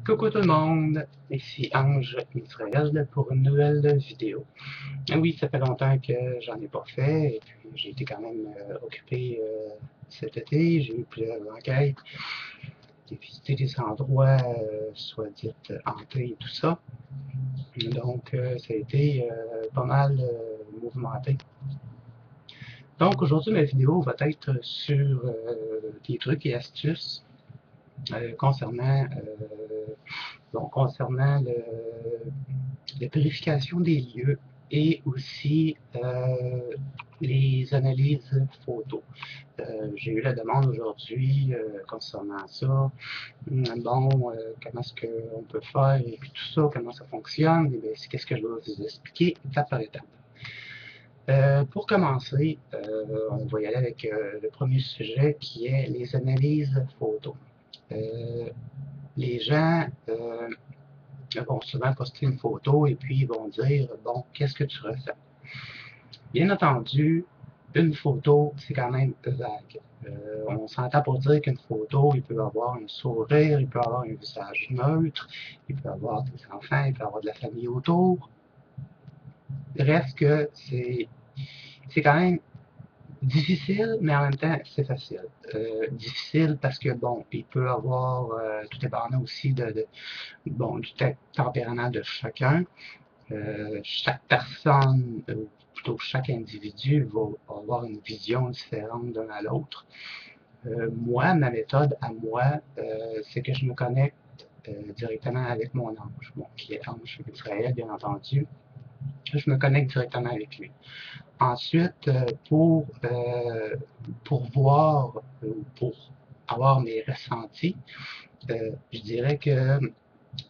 Coucou tout le monde, ici Ange Israël pour une nouvelle vidéo. Oui, ça fait longtemps que j'en ai pas fait et puis j'ai été quand même occupé cet été. J'ai eu plusieurs enquêtes, j'ai visité des endroits, soit dites hantés et tout ça. Donc ça a été pas mal mouvementé. Donc aujourd'hui ma vidéo va être sur des trucs et astuces concernant la purification des lieux et aussi les analyses photos. J'ai eu la demande aujourd'hui concernant ça. Bon, comment est-ce qu'on peut faire et puis tout ça, comment ça fonctionne, et bien, c'est qu'est-ce que je vais vous expliquer étape par étape. Pour commencer, on va y aller avec le premier sujet qui est les analyses photos. Les gens vont souvent poster une photo et puis ils vont dire, bon, qu'est-ce que tu ressens? Bien entendu, une photo, c'est quand même vague. On s'entend pour dire qu'une photo, il peut avoir un sourire, il peut avoir un visage neutre, il peut avoir des enfants, il peut avoir de la famille autour. Reste que c'est quand même difficile, mais en même temps, c'est facile. Difficile parce que, bon, il peut avoir, tout dépendant aussi bon, du tempérament de chacun. Chaque personne, ou plutôt chaque individu, va avoir une vision différente d'un à l'autre. Moi, ma méthode à moi, c'est que je me connecte directement avec mon ange, bon, qui est Ange Israël, bien entendu. Je me connecte directement avec lui. Ensuite, pour voir, pour avoir mes ressentis, je dirais que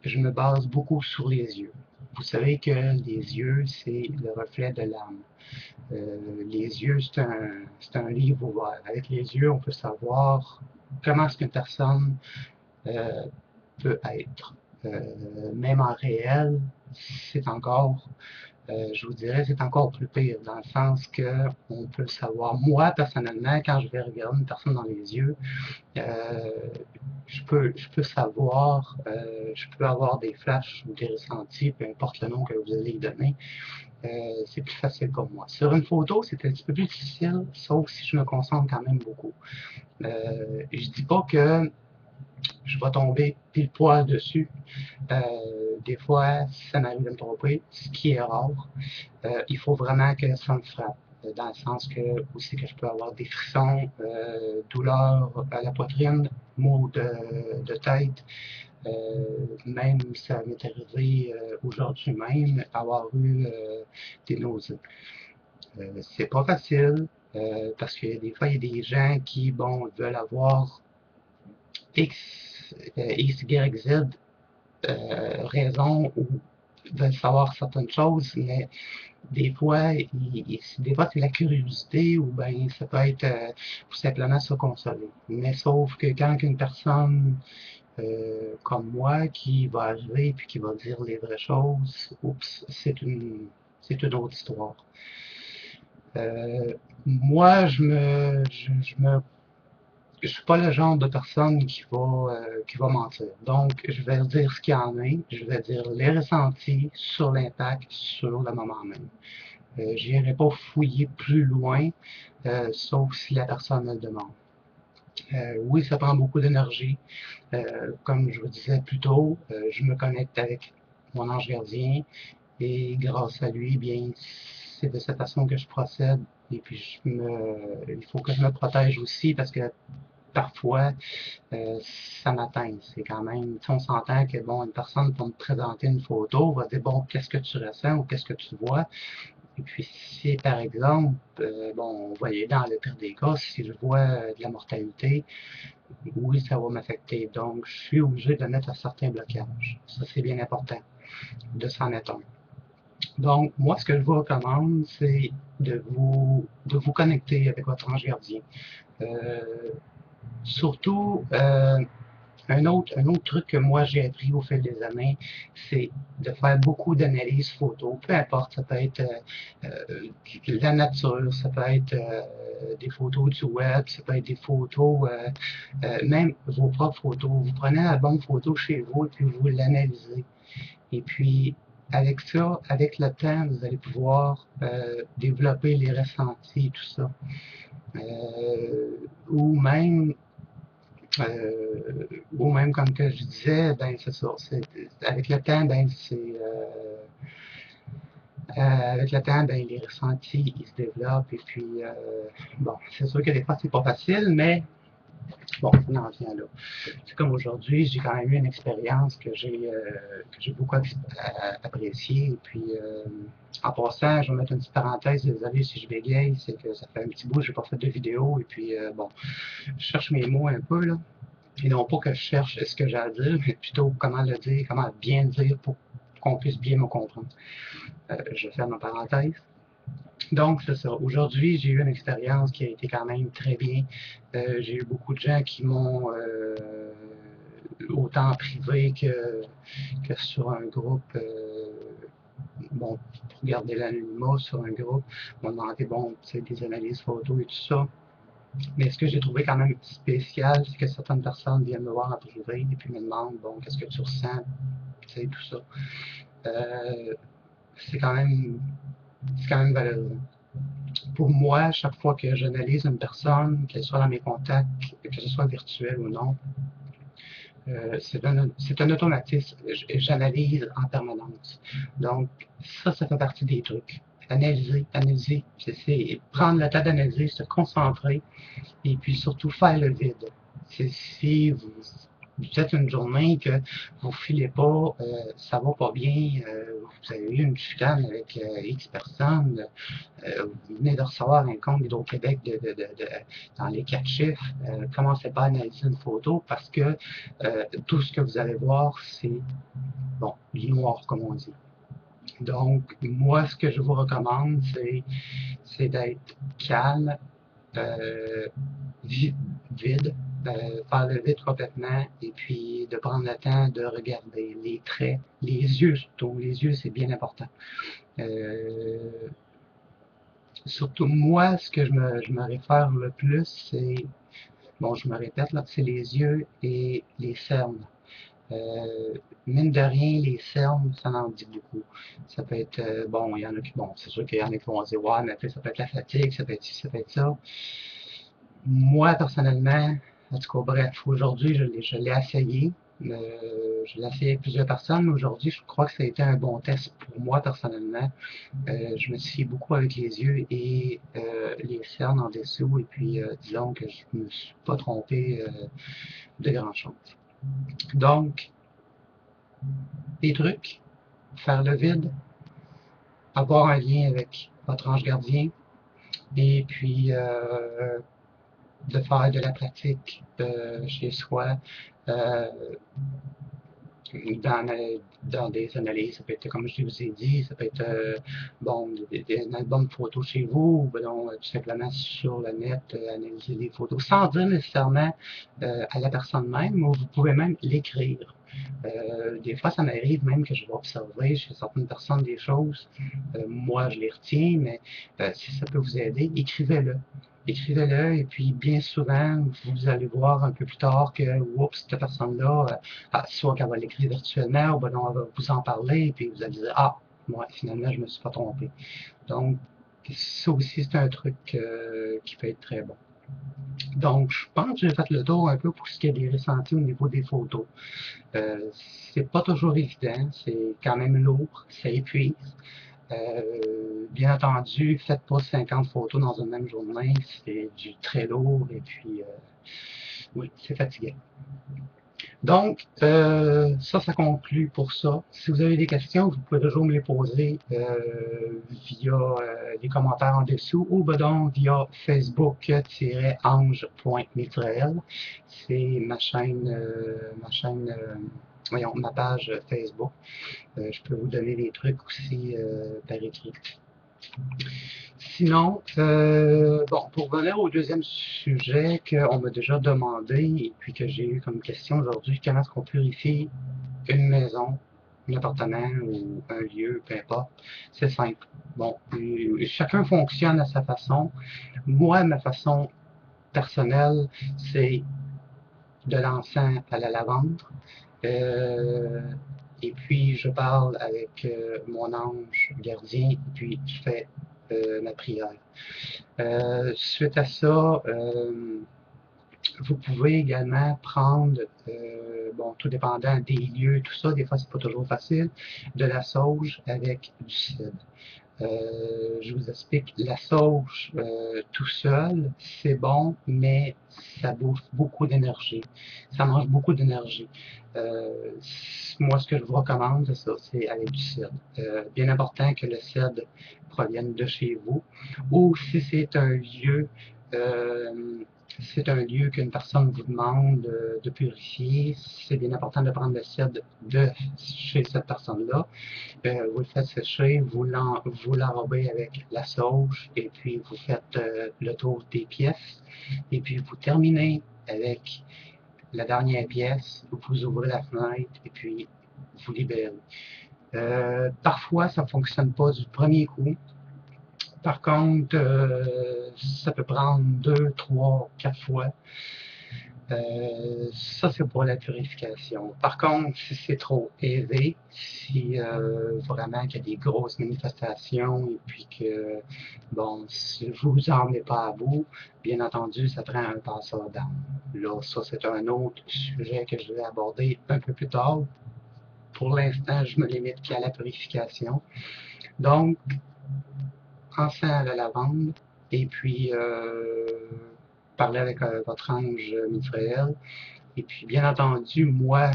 je me base beaucoup sur les yeux. Vous savez que les yeux, c'est le reflet de l'âme. Les yeux, c'est un livre ouvert. Avec les yeux, on peut savoir comment est-ce qu'une personne euh, peut être. Même en réel, c'est encore, je vous dirais, c'est encore plus pire, dans le sens que on peut savoir. Moi, personnellement, quand je vais regarder une personne dans les yeux, euh, je peux savoir, je peux avoir des flashs ou des ressentis, peu importe le nom que vous allez y donner. C'est plus facile pour moi. Sur une photo, c'est un petit peu plus difficile, sauf si je me concentre quand même beaucoup. Je dis pas que je vais tomber pile poil dessus. Des fois, ça m'arrive de me tromper, ce qui est rare. Il faut vraiment que ça me frappe. Dans le sens que aussi que je peux avoir des frissons, douleurs à la poitrine, maux de tête. Même ça m'est arrivé aujourd'hui même avoir eu des nausées. C'est pas facile parce que des fois il y a des gens qui bon veulent avoir X, Y, Z raison ou veulent savoir certaines choses, mais des fois c'est la curiosité ou ben ça peut être tout simplement se consoler. Mais sauf que quand une personne comme moi qui va arriver puis qui va dire les vraies choses, oups, c'est une autre histoire. Moi, je suis pas le genre de personne qui va mentir. Donc, je vais dire ce qu'il y en a, je vais dire les ressentis sur l'impact sur le moment même. J'irai pas fouiller plus loin, sauf si la personne me le demande. Oui, ça prend beaucoup d'énergie. Comme je vous disais plus tôt, je me connecte avec mon ange gardien et grâce à lui, bien, c'est de cette façon que je procède. Et puis, il faut que je me protège aussi parce que parfois, euh, ça m'atteint. C'est quand même, on s'entend que, bon, une personne pour me présenter une photo va dire, bon, qu'est-ce que tu ressens ou qu'est-ce que tu vois? Et puis, si par exemple, bon, vous voyez, dans le pire des cas, si je vois de la mortalité, oui, ça va m'affecter. Donc, je suis obligé de mettre un certain blocage. Ça, c'est bien important de s'en mettre un. Donc, moi, ce que je vous recommande, c'est de vous connecter avec votre ange gardien. Euh, Surtout, un autre truc que moi j'ai appris au fil des années, c'est de faire beaucoup d'analyses photos. Peu importe, ça peut être la nature, ça peut être des photos du web, ça peut être des photos, même vos propres photos. Vous prenez la bonne photo chez vous et puis vous l'analysez. Et puis, avec ça, avec le temps, vous allez pouvoir développer les ressentis et tout ça. Ou même ou même comme que je disais, ben c'est ça. Avec le temps, ben avec le temps, ben les ressentis ils se développent et puis bon, c'est sûr que des fois c'est pas facile, mais bon, on en vient là. C'est comme aujourd'hui, j'ai quand même eu une expérience que j'ai beaucoup appréciée. Et puis, en passant, je vais mettre une petite parenthèse, désolé si je bégaye, c'est que ça fait un petit bout, j'ai pas fait de vidéo. Et puis, bon, je cherche mes mots un peu, là. Et non pas que je cherche ce que j'ai à dire, mais plutôt comment le dire, comment bien le dire pour qu'on puisse bien me comprendre. Je ferme ma parenthèse. Donc, c'est ça. Aujourd'hui, j'ai eu une expérience qui a été quand même très bien. J'ai eu beaucoup de gens qui m'ont, autant en privé que sur un groupe, bon, pour garder l'anonymat sur un groupe, m'ont demandé, bon, tu sais, des analyses photos et tout ça. Mais ce que j'ai trouvé quand même spécial, c'est que certaines personnes viennent me voir en privé et puis me demandent, bon, qu'est-ce que tu ressens, tu sais, tout ça. Euh, c'est quand même, c'est quand même valorisant. Pour moi, chaque fois que j'analyse une personne, qu'elle soit dans mes contacts, que ce soit virtuel ou non, c'est un automatisme. J'analyse en permanence. Donc, ça fait partie des trucs. Analyser, analyser, c'est prendre le temps d'analyser, se concentrer, et puis surtout faire le vide. Si vous êtes une journée que vous filez pas, ça va pas bien, vous avez eu une chicane avec X personnes, vous venez de recevoir un compte d'Hydro-Québec dans les 4 chiffres, commencez pas à analyser une photo parce que tout ce que vous allez voir, c'est, bon, du noir, comme on dit. Donc, moi, ce que je vous recommande, c'est d'être calme, euh, vide, faire le vide complètement et puis de prendre le temps de regarder les traits, les yeux surtout. Les yeux, c'est bien important. Euh, Surtout moi, ce que je me réfère le plus, c'est, bon, je me répète là, c'est les yeux et les cernes. Mine de rien, les cernes, ça en dit beaucoup. Ça peut être, bon, il y en a qui, bon, c'est sûr qu'il y en a qui vont dire, ouais, mais ça peut être la fatigue, ça peut être ci, ça peut être ça. Moi, personnellement, en tout cas, bref, aujourd'hui, je l'ai essayé. Je l'ai essayé avec plusieurs personnes, mais aujourd'hui, je crois que ça a été un bon test pour moi, personnellement. Je me suis beaucoup avec les yeux et les cernes en dessous, et puis disons que je ne me suis pas trompé de grand-chose. Donc, des trucs, faire le vide, avoir un lien avec votre ange gardien, et puis de faire de la pratique chez soi, euh, dans, dans des analyses. Ça peut être, comme je vous ai dit, ça peut être bon, un album photo chez vous, ou ben, tout simplement sur le net, analyser des photos, sans dire nécessairement à la personne même, ou vous pouvez même l'écrire. Des fois, ça m'arrive même que je vais observer chez certaines personnes des choses. Moi, je les retiens, mais si ça peut vous aider, écrivez-le. Écrivez-le, et puis bien souvent, vous allez voir un peu plus tard que, oups, cette personne-là, soit qu'elle va l'écrire virtuellement, ou ben non, elle va vous en parler, et puis vous allez dire, ah, moi, finalement, je me suis pas trompé. Donc, ça aussi, c'est un truc qui peut être très bon. Donc, je pense que j'ai fait le tour un peu pour ce qui est des ressentis au niveau des photos. C'est pas toujours évident, c'est quand même lourd, ça épuise. Bien entendu, faites pas 50 photos dans une même journée, c'est du très lourd et puis oui, c'est fatigant. Donc, ça conclut pour ça. Si vous avez des questions, vous pouvez toujours me les poser via les commentaires en dessous ou ben donc via facebook-ange.mitrael. C'est ma chaîne, voyons, ma page Facebook. Je peux vous donner des trucs aussi par écrit. Sinon, bon, pour revenir au deuxième sujet qu'on m'a déjà demandé et puis que j'ai eu comme question aujourd'hui, comment est-ce qu'on purifie une maison, un appartement ou un lieu, peu importe, c'est simple. Bon, chacun fonctionne à sa façon. Moi, ma façon personnelle, c'est de l'encens à la lavande. Euh, et puis, je parle avec mon ange gardien, et puis je fais ma prière. Suite à ça, vous pouvez également prendre, bon, tout dépendant des lieux, tout ça, des fois c'est pas toujours facile, de la sauge avec du cidre. Je vous explique, la sauge tout seul, c'est bon, mais ça bouffe beaucoup d'énergie. Ça mange beaucoup d'énergie. Euh, Moi, ce que je vous recommande, c'est ça, c'est avec du cidre. Bien important que le cidre provienne de chez vous. Ou si euh, c'est un lieu qu'une personne vous demande de purifier, c'est bien important de prendre le cidre de chez cette personne-là. Vous le faites sécher, vous l'enrobez avec la sauge et puis vous faites le tour des pièces et puis vous terminez avec la dernière pièce, vous ouvrez la fenêtre et puis vous libérez. Parfois, ça ne fonctionne pas du premier coup. Par contre, ça peut prendre 2, 3, 4 fois. Ça, c'est pour la purification. Par contre, si c'est trop élevé, si vraiment qu'il y a des grosses manifestations et puis que, bon, si vous en venez pas à bout, bien entendu, ça prend un passeur d'armes. Là, ça, c'est un autre sujet que je vais aborder un peu plus tard. Pour l'instant, je me limite qu'à la purification. Donc, encens à la lavande et puis parler avec votre ange Mitraël. Et puis, bien entendu, moi,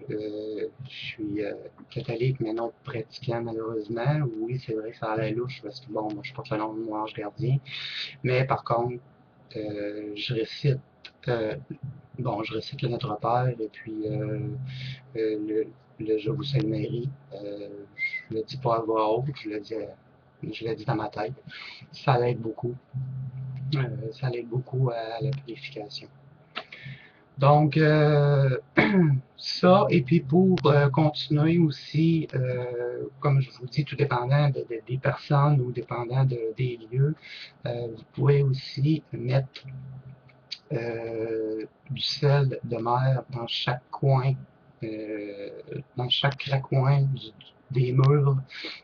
je suis catholique, mais non pratiquant, malheureusement. Oui, c'est vrai que ça a l'air louche, parce que, bon, moi, je porte le nom de mon ange gardien. Mais, par contre, je récite, euh, je récite le Notre Père, et puis le Je vous salue Marie. Je le dis pas à voix haute, je le dis dans ma tête. Ça l'aide beaucoup. Ça l'aide beaucoup à la purification. Donc, ça, et puis pour continuer aussi, comme je vous dis, tout dépendant des personnes ou dépendant des lieux, vous pouvez aussi mettre du sel de mer euh, dans chaque raccoin des murs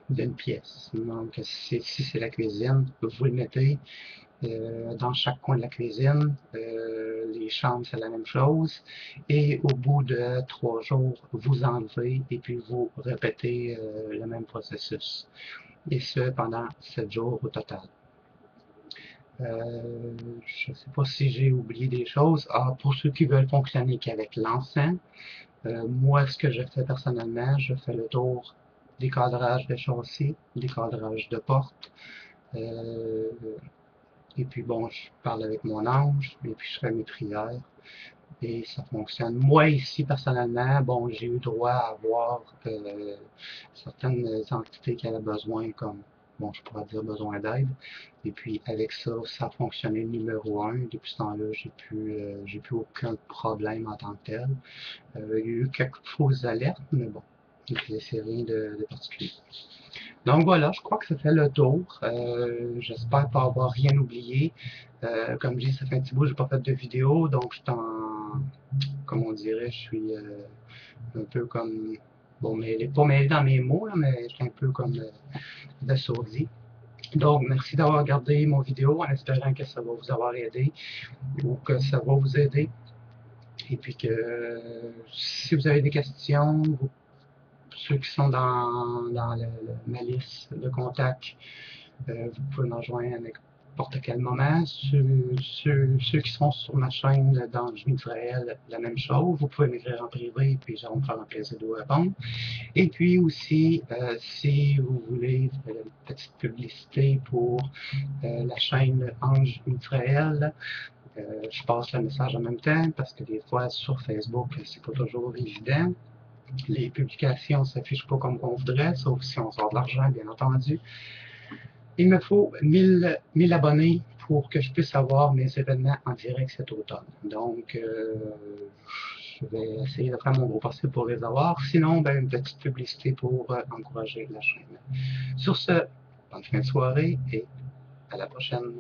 d'une pièce. Donc, si c'est la cuisine, vous le mettez dans chaque coin de la cuisine. Les chambres, c'est la même chose. Et au bout de 3 jours, vous enlevez et puis vous répétez le même processus. Et ce, pendant 7 jours au total. Je ne sais pas si j'ai oublié des choses. Ah, pour ceux qui veulent fonctionner qu'avec l'encens, moi, ce que je fais personnellement, je fais le tour des cadrages de châssis, des cadrages de portes, euh, et puis bon, je parle avec mon ange, et puis je fais mes prières, et ça fonctionne. Moi, ici, personnellement, bon, j'ai eu droit à avoir certaines entités qui avaient besoin, comme, bon, je pourrais dire besoin d'aide. Et puis, avec ça, ça a fonctionné numéro un. Depuis ce temps-là, j'ai plus aucun problème en tant que tel. Il y a eu quelques fausses alertes, mais bon, c'est rien de particulier. Donc voilà, je crois que ça fait le tour. J'espère pas avoir rien oublié. Comme je dis, ça fait un petit bout, j'ai pas fait de vidéo, donc je suis comme on dirait, je suis un peu comme, bon, pas mêlé dans mes mots, là, mais je suis un peu comme assourdi. Donc, merci d'avoir regardé mon vidéo en espérant que ça va vous avoir aidé ou que ça va vous aider. Et puis que si vous avez des questions, ceux qui sont dans ma liste de contacts, vous pouvez me rejoindre à n'importe quel moment. Ceux qui sont sur ma chaîne dans Israël, la même chose. Vous pouvez m'écrire en privé et puis ça va me faire un plaisir de vous répondre. Et puis aussi, si vous voulez une petite publicité pour la chaîne Ange Israël, je passe le message en même temps parce que des fois sur Facebook, c'est pas toujours évident. Les publications ne s'affichent pas comme on voudrait, sauf si on sort de l'argent, bien entendu. Il me faut 1000 abonnés pour que je puisse avoir mes événements en direct cet automne. Donc, je vais essayer de faire mon gros possible pour les avoir. Sinon, ben, une petite publicité pour encourager la chaîne. Sur ce, bonne fin de soirée et à la prochaine.